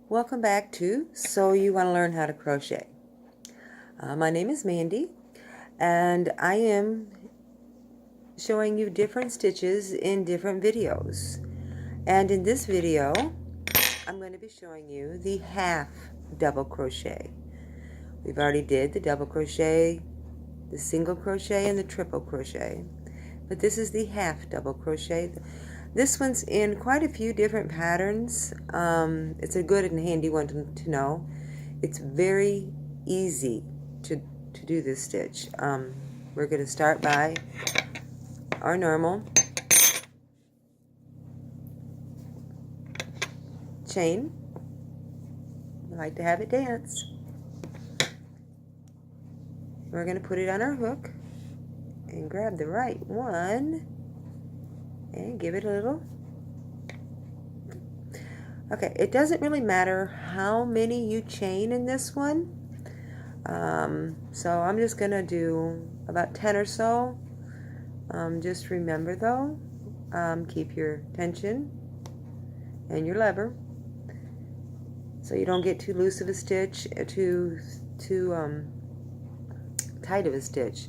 Welcome back to So You Want to Learn How to Crochet. My name is Mandy, and I am showing you different stitches in different videos. And in this video, I'm going to be showing you the half double crochet. We've already did the double crochet, the single crochet, and the triple crochet. But this is the half double crochet. This one's in quite a few different patterns. It's a good and handy one to know. It's very easy to do this stitch. We're going to start by our normal chain. I like to have it dance. We're going to put it on our hook and grab the right one and give it a little. Okay, it doesn't really matter how many you chain in this one. So I'm just going to do about 10 or so. Just remember though, keep your tension and your lever so you don't get too loose of a stitch, too tight of a stitch.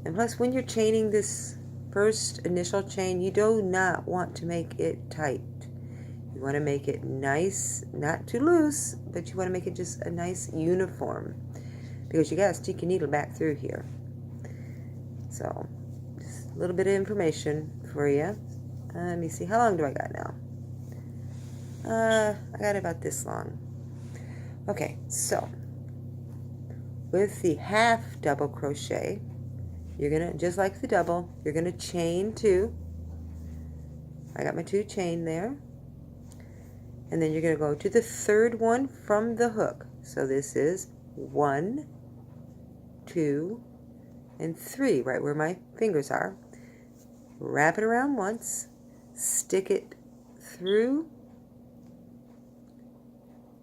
And plus, when you're chaining this first initial chain, you do not want to make it tight. You want to make it nice, not too loose, but you want to make it just a nice uniform, because you got to stick your needle back through here. So just a little bit of information for you. Let me see, how long do I got now? I got about this long. Okay, so with the half double crochet, you're gonna, just like the double, you're gonna chain two. I got my two chain there, and then you're gonna go to the third one from the hook. So this is 1, 2, and 3, right where my fingers are. Wrap it around once, stick it through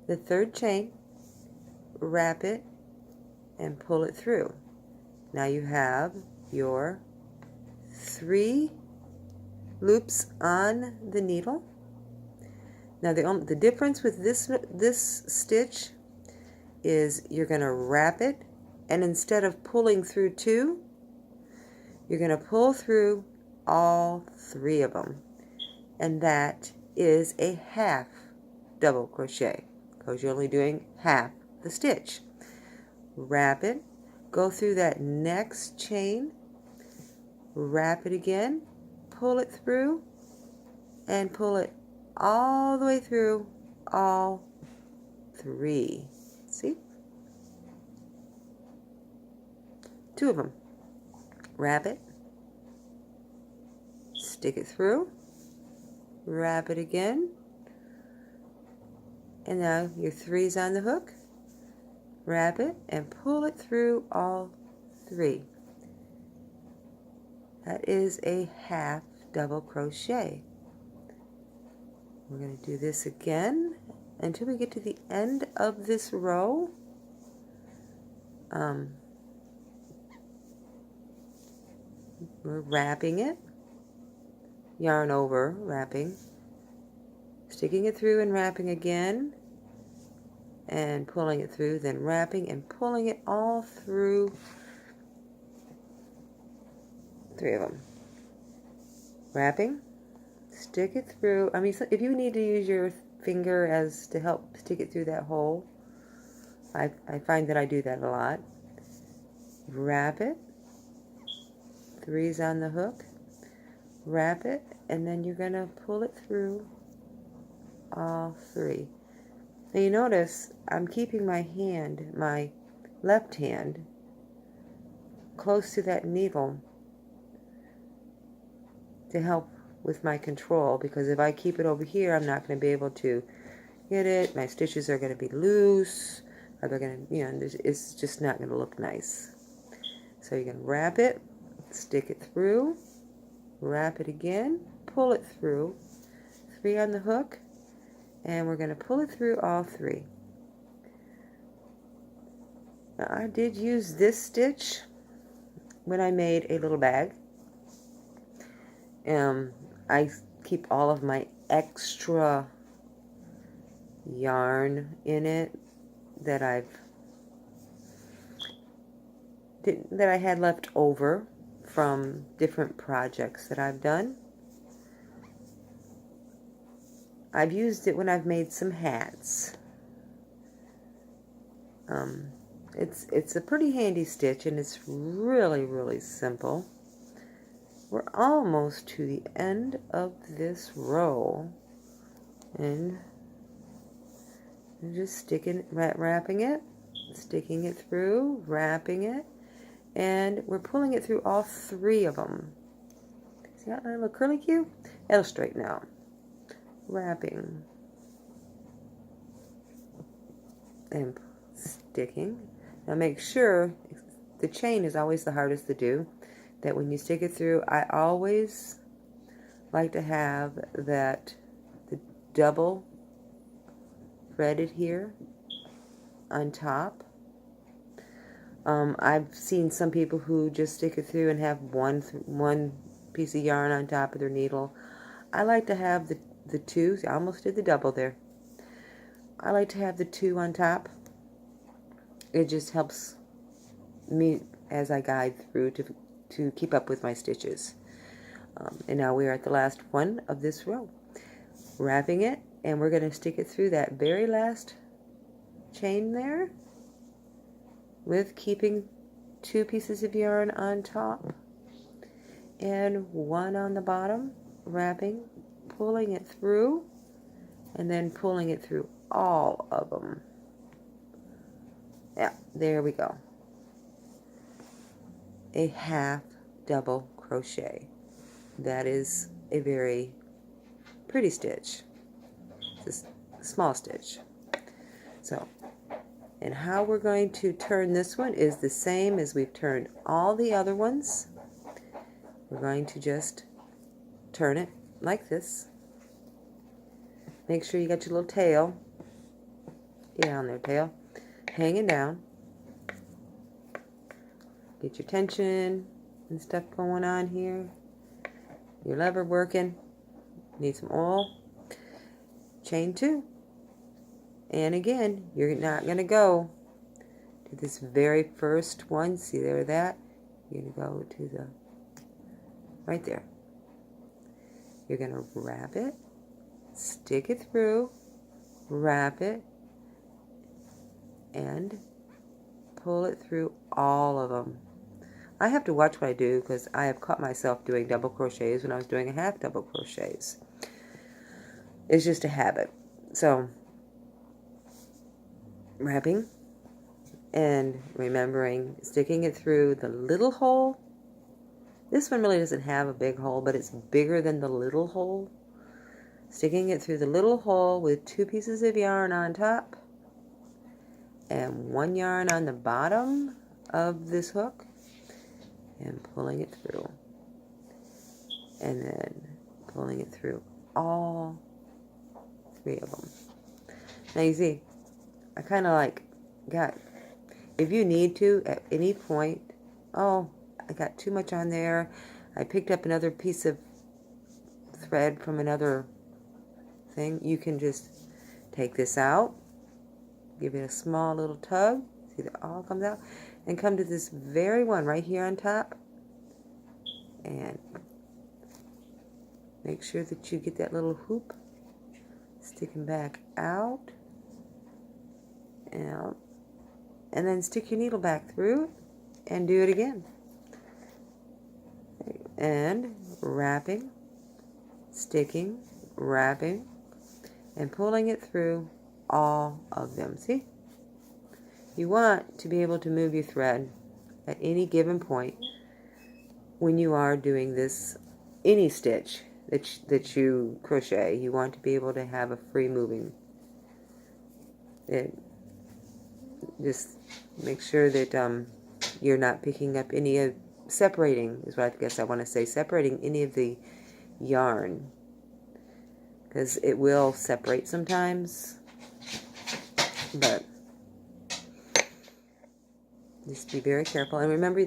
the third chain, wrap it, and pull it through. Now you have your 3 loops on the needle. Now the difference with this stitch is you're going to wrap it, and instead of pulling through 2, you're going to pull through all 3 of them, and that is a half double crochet, because you're only doing half the stitch. Wrap it, go through that next chain, wrap it again, pull it through, and pull it all the way through all 3. See? 2 of them. Wrap it, stick it through, wrap it again, and now your 3's on the hook. Wrap it and pull it through all 3. That is a half double crochet. We're going to do this again until we get to the end of this row. We're wrapping it, yarn over, wrapping, sticking it through and wrapping again, and pulling it through, then wrapping and pulling it all through 3 of them. Wrapping, stick it through. I mean, if you need to use your finger as to help stick it through that hole, I find that I do that a lot. Wrap it, 3's on the hook, wrap it, and then you're going to pull it through all 3. Now you notice I'm keeping my hand, my left hand, close to that needle to help with my control, because if I keep it over here, I'm not going to be able to get it. My stitches are going to be loose, or they're going to, it's just not going to look nice. So you're going to wrap it, stick it through, wrap it again, pull it through, 3 on the hook, and we're going to pull it through all 3. Now, I did use this stitch when I made a little bag. I keep all of my extra yarn in it that I had left over from different projects that I've done. I've used it when I've made some hats. It's a pretty handy stitch, and it's really, really simple. We're almost to the end of this row, and I'm just wrapping it, sticking it through, wrapping it, and we're pulling it through all 3 of them. See that little curly cue? It'll straighten out. Wrapping and sticking. Now make sure the chain is always the hardest to do, that when you stick it through, I always like to have the double threaded here on top. I've seen some people who just stick it through and have one piece of yarn on top of their needle. I like to have the 2. I almost did the double there. I like to have the 2 on top. It just helps me as I guide through to keep up with my stitches. And now we are at the last one of this row. Wrapping it, and we're going to stick it through that very last chain there, with keeping 2 pieces of yarn on top and 1 on the bottom, wrapping, pulling it through, and then pulling it through all of them. Yeah, there we go. A half double crochet. That is a very pretty stitch. It's a small stitch. So, and how we're going to turn this one is the same as we've turned all the other ones. We're going to just turn it like this. Make sure you got your little tail. Get down there, tail. Hanging down. Get your tension and stuff going on here. Your lever working. Need some oil. Chain 2. And again, you're not going to go to this very first one. See there, that? You're going to go to the, right there. You're going to wrap it, stick it through, wrap it, and pull it through all of them. I have to watch what I do because I have caught myself doing double crochets when I was doing a half double crochets. It's just a habit. So, wrapping and remembering sticking it through the little hole. This one really doesn't have a big hole, but it's bigger than the little hole. Sticking it through the little hole with 2 pieces of yarn on top and 1 yarn on the bottom of this hook, and pulling it through, and then pulling it through all 3 of them. Now you see, I kind of like got, if you need to at any point, oh, I got too much on there, I picked up another piece of thread from another thing, you can just take this out, give it a small little tug, see that all comes out, and come to this very one right here on top, and make sure that you get that little hoop sticking back out, and then stick your needle back through and do it again. And wrapping, sticking, wrapping, and pulling it through all of them. See? You want to be able to move your thread at any given point when you are doing this, any stitch that you crochet. You want to be able to have a free moving. Just make sure that you're not picking up any of, separating is what I guess I want to say, separating any of the yarn, because it will separate sometimes, but just be very careful. And remember,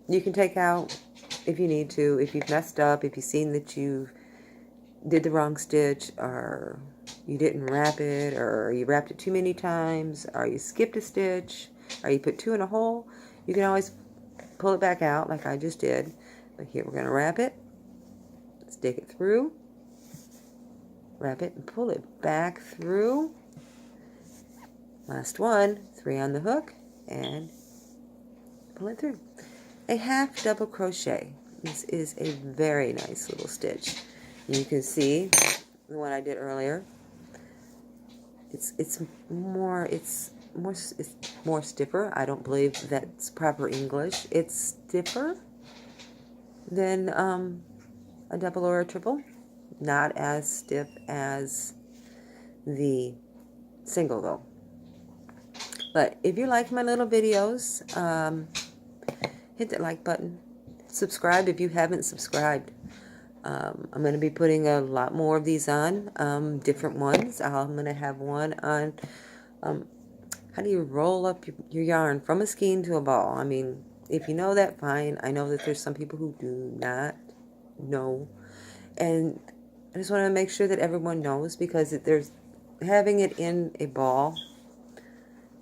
you can take out if you need to, if you've messed up, if you've seen that you did the wrong stitch, or you didn't wrap it, or you wrapped it too many times, or you skipped a stitch, or you put 2 in a hole, you can always pull it back out like I just did. But here we're going to wrap it, stick it through, wrap it, and pull it back through. Last one, 3 on the hook, and pull it through. A half double crochet. This is a very nice little stitch. You can see the one I did earlier. It's more stiffer. I don't believe that's proper English. It's stiffer than a double or a triple. Not as stiff as the single though. But if you like my little videos, hit that like button. Subscribe if you haven't subscribed. I'm going to be putting a lot more of these on, different ones. I'm going to have one on how do you roll up your yarn from a skein to a ball. I mean, if you know that, fine. I know that there's some people who do not know. And I just want to make sure that everyone knows, because there's having it in a ball,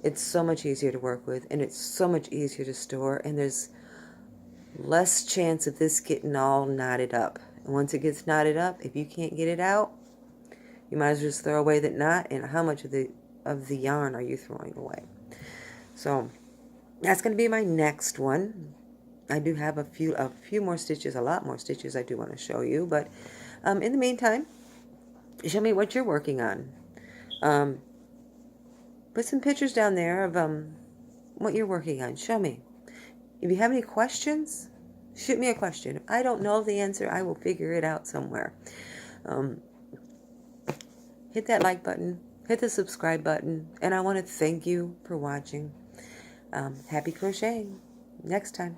it's so much easier to work with, and it's so much easier to store, and there's less chance of this getting all knotted up. And once it gets knotted up, if you can't get it out, you might as well just throw away that knot, and how much of the yarn are you throwing away? So that's going to be my next one. I do have a few more stitches, a lot more stitches I do want to show you, but in the meantime, show me what you're working on. Put some pictures down there of what you're working on. Show me. If you have any questions, shoot me a question. If I don't know the answer, I will figure it out somewhere. Hit that like button. Hit the subscribe button. And I want to thank you for watching. Happy crocheting. Next time.